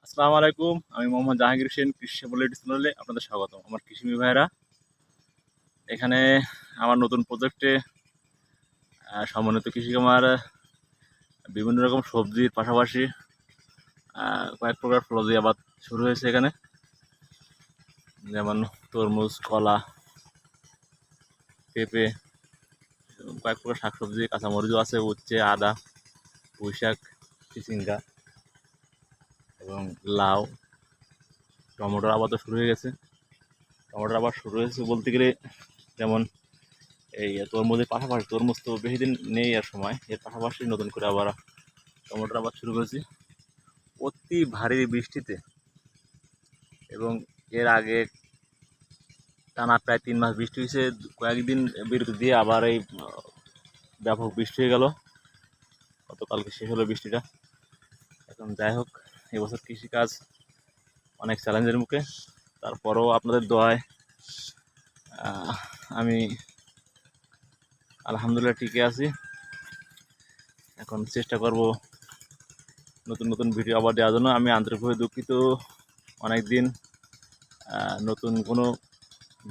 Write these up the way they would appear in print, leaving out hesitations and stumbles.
আসসালামু আলাইকুম। আমি মোহাম্মদ জাহাঙ্গীর হোসেন, কৃষি সাফল্য চ্যানেলে আপনাদের স্বাগতম। আমার কৃষিজীবী ভাইয়েরা, এখানে আমার নতুন প্রজেক্টে সমন্বিত কৃষি খামার বিভিন্ন রকম সবজির পাশাপাশি কয়েক প্রকার ফলজি আবাদ শুরু হয়েছে এখানে, যেমন তরমুজ, কলা, পেঁপে, কয়েক প্রকার শাকসবজি, কাঁচামরিচও আছে, উচ্ছে, আদা, পুঁইশাক, চিচিঙ্গা এবং লাউ, টমেটোর আবাদও শুরু হয়ে গেছে। টমেটোর আবাদ শুরু হয়েছে বলতে গেলে, যেমন এই তরমুজের পাশাপাশি, তরমুজ তো বেশি দিন নেই আর সময়, এর পাশাপাশি নতুন করে আবার টমেটোর আবাদ শুরু করেছি অতি ভারী বৃষ্টিতে। এবং এর আগে টানা প্রায় 3 মাস বৃষ্টি হয়েছে, কয়েকদিন বিরতি দিয়ে আবার এই ব্যাপক বৃষ্টি হয়ে গেল। গতকালকে শেষ হলো বৃষ্টিটা। এখন যাই হোক, এবছর কৃষিকাজ অনেক চ্যালেঞ্জের মুখে, তারপরেও আপনাদের দোয়ায় আমি আলহামদুলিল্লাহ টিকে আছি। এখন চেষ্টা করব নতুন নতুন ভিডিও আবার দেওয়ার জন্য। আমি আন্তরিকভাবে দুঃখিত অনেক দিন নতুন কোনো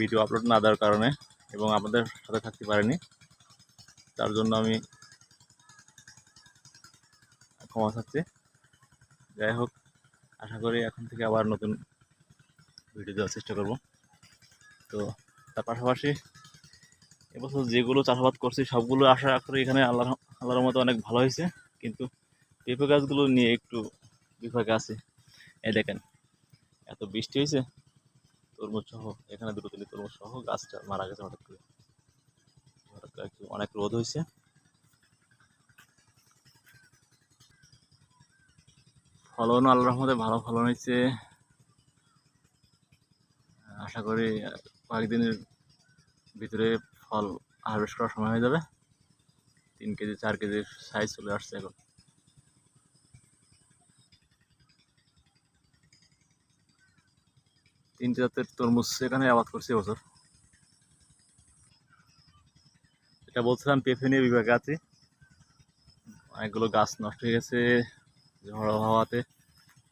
ভিডিও আপলোড না দেওয়ার কারণে, এবং আপনাদের সাথে থাকতে পারিনি, তার জন্য আমি ক্ষমা চাচ্ছি। যাই হোক, আশা করি এখন থেকে আবার নতুন ভিডিও দেওয়ার চেষ্টা করব। তো তার পাশাপাশি এবছর যেগুলো চাষাবাদ করছি সবগুলো আশা করি এখানে আল্লাহর মতো অনেক ভালো হয়েছে, কিন্তু পেঁপে গাছগুলো নিয়ে একটু বিপাকে আছে। এই দেখেন, এত বৃষ্টি হয়েছে, তরমুজ সহ এখানে দুটো তিনটি তরমুজ সহ গাছটা মারা গেছে হঠাৎ করে। অনেক রোদ হয়েছে। ফলনও আল্লাহর রহমতে ভালো ফলন হয়েছে। আশা করি কয়েকদিনের ভিতরে ফল হারভেস্ট করার সময় হয়ে যাবে। 3 কেজি 4 কেজির সাইজ চলে আসছে এখন। 3টে জাতের তরমুজ এখানে আবাদ করছি এবছর। এটা বলছিলাম পেঁপে নিয়ে বিভাগে আছি। অনেকগুলো গাছ নষ্ট হয়ে গেছে ঝড় হাওয়াতে,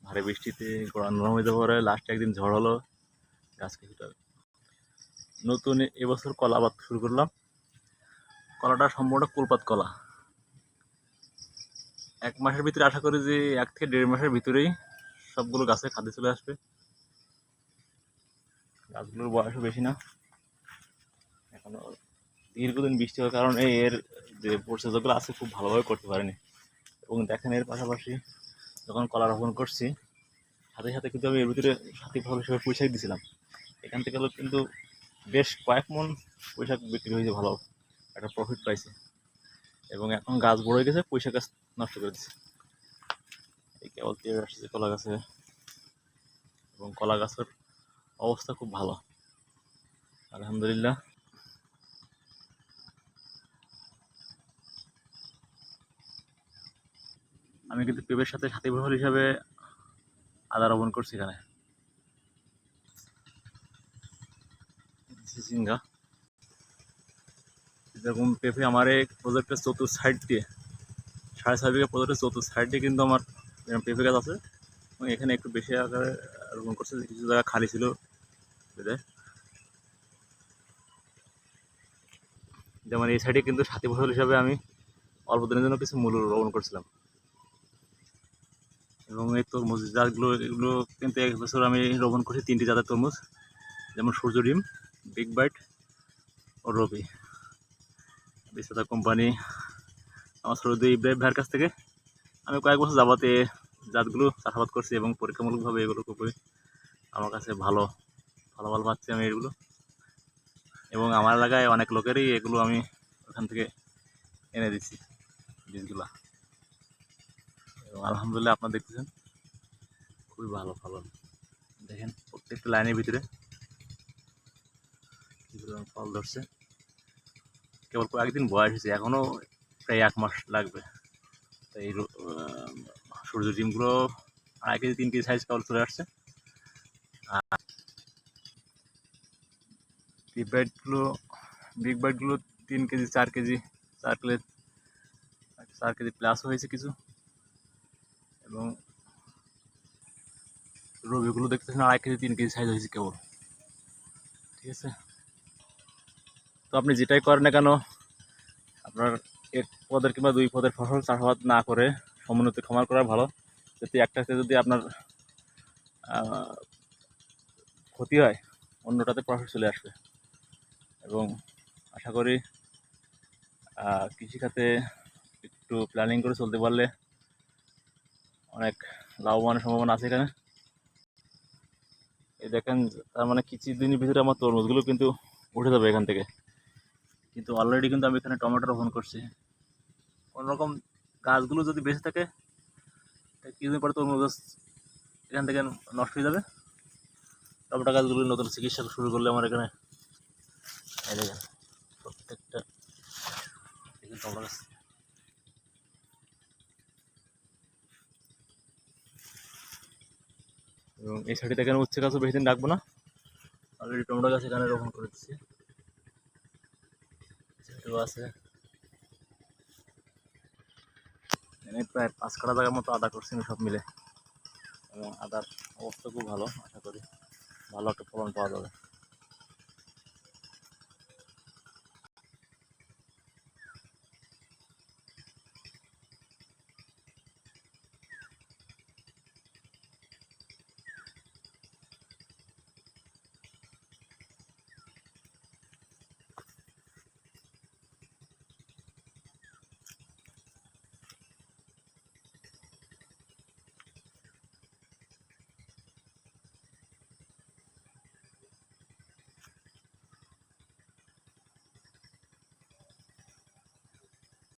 ভারী বৃষ্টিতে গোড়া নরম হয়ে যাওয়ার পরে লাস্টে একদিন ঝড় হলো, গাছ কিছুটা। নতুন এবছর কলা আবাদ শুরু করলাম। কলাটা সম্পূর্ণ কুলপাত কলা। 1 মাসের ভিতরে আশা করি যে 1 থেকে 1.5 মাসের ভিতরেই সবগুলো গাছে খাদ্য চলে আসবে। গাছগুলোর বয়সও বেশি না, এখনো দীর্ঘদিন বৃষ্টি হওয়ার কারণে এর যে পরিচর্যাগুলো আছে খুব ভালোভাবে করতে পারিনি। এবং দেখেন, এর পাশাপাশি যখন কলা রোপণ করছি, সাথে সাথে কিন্তু আমি এর ভিতরে সাথী ফল হিসেবে পুঁইশাক দিয়েছিলাম। এখান থেকে কিন্তু বেশ কয়েক মন পুঁইশাক বিক্রি হয়েছে, ভালো একটা প্রফিট পাইছে। এবং এখন গাছ বড় হয়ে গেছে, পুঁইশাক গাছ নষ্ট করে দিচ্ছে। এই কেবল পেয়ে আসছে কলা গাছে, এবং কলা গাছের অবস্থা খুব ভালো আলহামদুলিল্লাহ। আমি কিন্তু পেঁপের সাথে সাথী ফসল হিসাবে আদা রোপণ করছি এখানে, চিচিঙ্গা। যেরকম পেঁপে আমার এই প্রজেক্টের চতুর্থ সাইড দিয়ে, 6.5 বিঘা প্রজেক্টের চতুর্থ সাইড দিয়ে কিন্তু আমার পেঁপে গাছ আছে। এবং এখানে একটু বেশি আকারে রোপণ করছে, কিছু জায়গা খালি ছিল বেঁধে। যেমন এই সাইডে কিন্তু সাথী ফসল হিসাবে আমি অল্প দিনের জন্য কিছু মূল রোপণ করছিলাম। এবং এই তরমুজ জাতগুলো, এগুলো কিন্তু এক বছর আমি রোপণ করছি 3টি জাতের তরমুজ, যেমন সূর্য ডিম, বিগ বাইট ও রবি। বিস্তার কোম্পানি আমার সৌদি ইব্রাহিম ভাইয়ের কাছ থেকে আমি কয়েক বছর যাবতে জাতগুলো চাষাবাদ করছি, এবং পরীক্ষামূলকভাবে এগুলো খুবই আমার কাছে ভালো ফলাফল পাচ্ছি আমি এগুলো। এবং আমার এলাকায় অনেক লোকেরই এগুলো আমি ওখান থেকে এনে দিচ্ছি বীজগুলা। এবং আলহামদুলিল্লাহ আপনারা দেখতেছেন খুবই ভালো ফলন। দেখেন, প্রত্যেকটা লাইনের ভিতরে ফল ধরছে। কেবল কয়েকদিন বয়স হয়েছে, এখনও প্রায় 1 মাস লাগবে। এই সূর্য ডিমগুলো 2.5 কেজি 3 কেজি সাইজ কেবল চলে আসছে। আর বিগ বাইটগুলো 3 কেজি 4 কেজি 4 কেজি প্লাস হয়েছে কিছু। এবং রবিগুলো দেখতেছেন 2.5 কেজি 3 কেজি সাইজ হয়েছে কেবল। ঠিক আছে, তো আপনি যেটাই করেন না কেন আপনার 1 পদের কিংবা 2 পদের ফসল চাষাবাদ না করে সমুন্নতি খামার করা ভালো, যাতে একটাতে যদি আপনার ক্ষতি হয় অন্যটাতে প্রফিট চলে আসবে। এবং আশা করি কৃষিখাতে একটু প্ল্যানিং করে চলতে পারলে অনেক লাভবানের সম্ভাবনা আছে এখানে। এই দেখেন, তার মানে কিছুদিনের ভিতরে আমার তরমুজগুলো কিন্তু উঠে যাবে এখান থেকে। কিন্তু অলরেডি কিন্তু আমি এখানে টমেটো রোপণ করছি। কোনোরকম গাছগুলো যদি বেঁচে থাকে কিছুদিন পরে তরমুজ গাছ এখান থেকে নষ্ট হয়ে যাবে। টমেটো গাছগুলো নতুন চিকিৎসা শুরু করলে আমার এখানে এই দেখেন প্রত্যেকটা টমেটো গাছ। এবং এই সাইডে দেখেন উচ্ছে গাছও বেশি দিন রাখবো না, অলরেডি টমেটো গাছ এখানে রোপণ করে দিচ্ছি। সেটাও আছে, এখানে প্রায় 5 কাঠা জায়গার মতো আদা করছি আমি সব মিলে। এবং আদার অবস্থা খুব ভালো, আশা করি ভালো একটা ফলন পাওয়া যাবে।